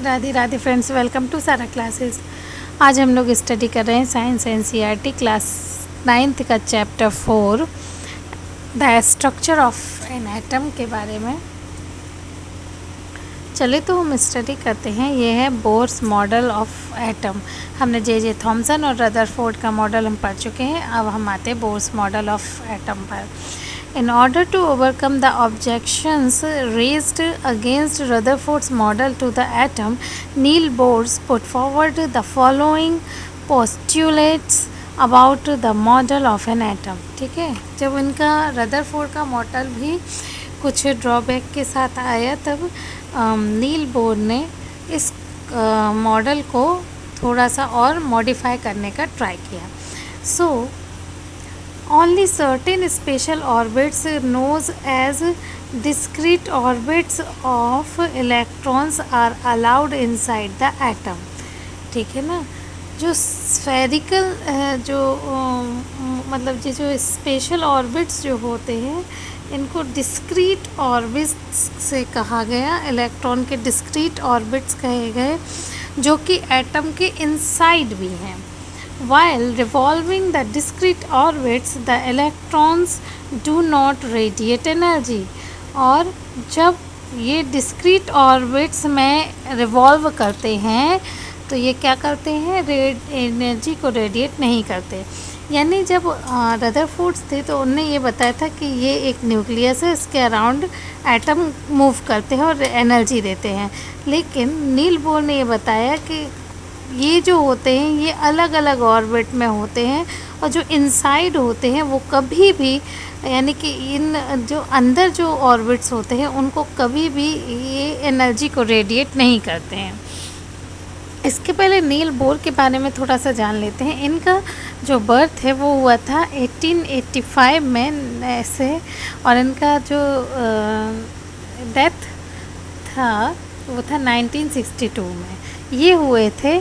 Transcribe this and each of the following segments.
Radhe Radhe friends, welcome to Sara classes. आज हम लोग स्टडी कर रहे हैं साइंस एनसीईआरटी क्लास 9th का chapter 4 the structure of an atom के बारे में। चले तो हम स्टडी करते हैं। ये है बोर्स मॉडल ऑफ एटम। हमने जे थॉमसन और रदरफोर्ड का मॉडल हम पढ़ चुके हैं। अब हम आते हैं बोर्स मॉडल ऑफ एटम पर। In order to overcome the objections raised against Rutherford's model to the atom, Niels Bohr put forward the following postulates about the model of an atom। ठीक है, जब उनका रदरफोर्ड का model भी कुछ drawback के साथ आया तब नील बोर ने इस मॉडल को थोड़ा सा और मॉडिफाई करने का ट्राई किया। Only certain special orbits known as discrete orbits of electrons are allowed inside the atom। ठीक है ना, जो स्फेरिकल मतलब जो स्पेशल ऑर्बिट्स जो होते हैं इनको डिस्क्रीट ऑर्बिट्स से कहा गया। इलेक्ट्रॉन के डिस्क्रीट ऑर्बिट्स कहे गए जो कि एटम के इनसाइड भी हैं। While revolving the discrete orbits, the electrons do not radiate energy। और जब ये discrete orbits में revolve करते हैं तो ये क्या करते हैं, एनर्जी को रेडिएट नहीं करते। यानी जब रदरफोर्ड थे तो उनने ये बताया था कि ये एक न्यूक्लियस है, इसके अराउंड एटम मूव करते हैं और एनर्जी देते हैं। लेकिन नील बोर ने ये बताया कि ये जो होते हैं ये अलग अलग ऑर्बिट में होते हैं और जो इनसाइड होते हैं वो कभी भी, यानी कि इन जो अंदर जो ऑर्बिट्स होते हैं उनको कभी भी ये एनर्जी को रेडिएट नहीं करते हैं। इसके पहले नील बोर के बारे में थोड़ा सा जान लेते हैं। इनका जो बर्थ है वो हुआ था 1885 में ऐसे, और इनका जो डेथ था वो था 1962 में। ये हुए थे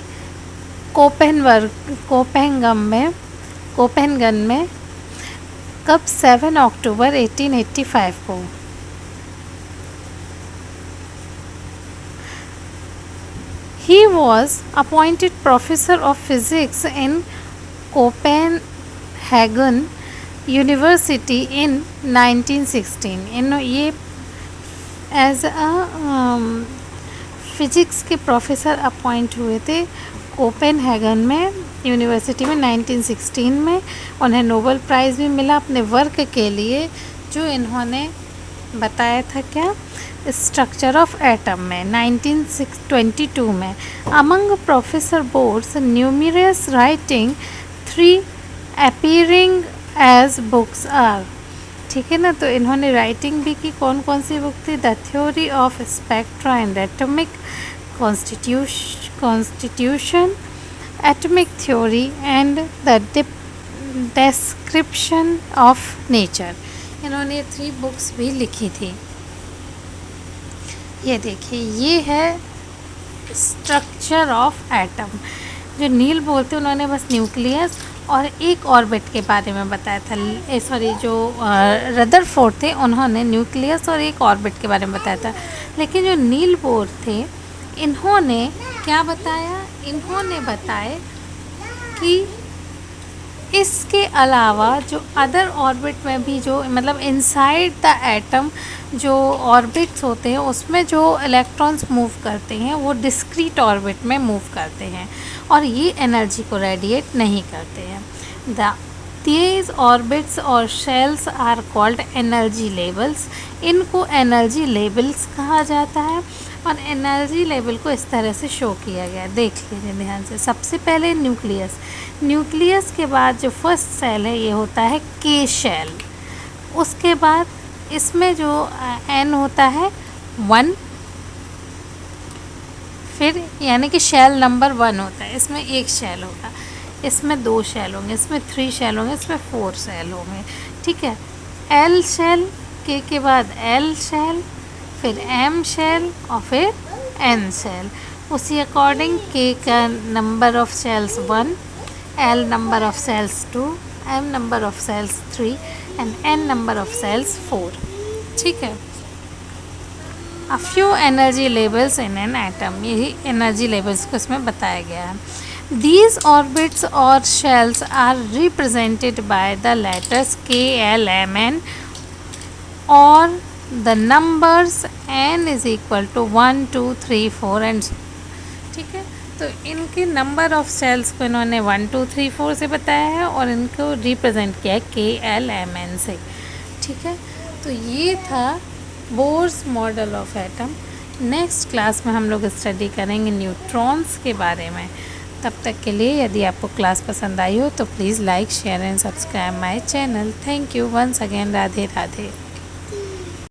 कोपेनगन में कब 7 अक्टूबर 1885 को। He was appointed professor of physics in Copenhagen University in 1916। ये एज अ फिजिक्स के प्रोफेसर अपॉइंट हुए थे कोपेनहेगन में यूनिवर्सिटी में 1916 में। उन्हें नोबेल प्राइज़ भी मिला अपने वर्क के लिए जो इन्होंने बताया था, क्या, स्ट्रक्चर ऑफ एटम में 1922 में। Among professor Bohr's numerous writing 3 appearing as books are. ठीक है ना, तो इन्होंने राइटिंग भी की। कौन कौन सी बुक थी? The theory of spectra and atomic constitution, atomic theory and the description of nature. इन्होंने 3 बुक्स भी लिखी थी। ये देखिए, ये है स्ट्रक्चर ऑफ एटम। जो नील बोलते उन्होंने बस न्यूक्लियस और एक ऑर्बिट के बारे में बताया था। जो रदरफोर्ड थे उन्होंने न्यूक्लियस और एक ऑर्बिट के बारे में बताया था। लेकिन जो नील बोर थे इन्होंने क्या बताया? इन्होंने बताया कि इसके अलावा जो अदर ऑर्बिट में भी जो मतलब इनसाइड द एटम जो ऑर्बिट्स होते हैं उसमें जो इलेक्ट्रॉन्स मूव करते हैं वो डिस्क्रीट ऑर्बिट में मूव करते हैं और ये एनर्जी को रेडिएट नहीं करते हैं। दीज ऑर्बिट्स और shells are called energy levels. इनको एनर्जी लेवल्स कहा जाता है और एनर्जी लेवल को इस तरह से शो किया गया। देख लीजिए ध्यान से। सबसे पहले न्यूक्लियस के बाद जो फर्स्ट सेल है ये होता है के शेल। उसके बाद इसमें जो एन होता है 1, फिर यानी कि शेल नंबर 1 होता है। इसमें एक शेल होगा, इसमें 2 शेल होंगे, इसमें 3 शेल होंगे, इसमें 4 शेल होंगे। ठीक है, एल शेल, के बाद एल शेल, फिर एम शेल और फिर एन शेल। उसी अकॉर्डिंग के का number of shells 1, L number of shells 2, M number of shells 3 and N number of shells 4। ठीक है, a few energy levels in an atom, यही energy levels को इसमें बताया गया है. These orbits or shells are represented by the letters K, L, M, N or the numbers n is equal to 1, 2, 3, 4 and ठीक है. तो इनके नंबर ऑफ सेल्स को इन्होंने 1, 2, 3, 4 से बताया है और इनको रिप्रेजेंट किया है K, L, M, N से. ठीक है. तो ये था Bohr's model of atom. Next class में हम लोग स्टडी करेंगे न्यूट्रॉन्स के बारे में. तब तक के लिए यदि आपको क्लास पसंद आई हो तो please like share and subscribe my channel. Thank you once again. Radhe Radhe.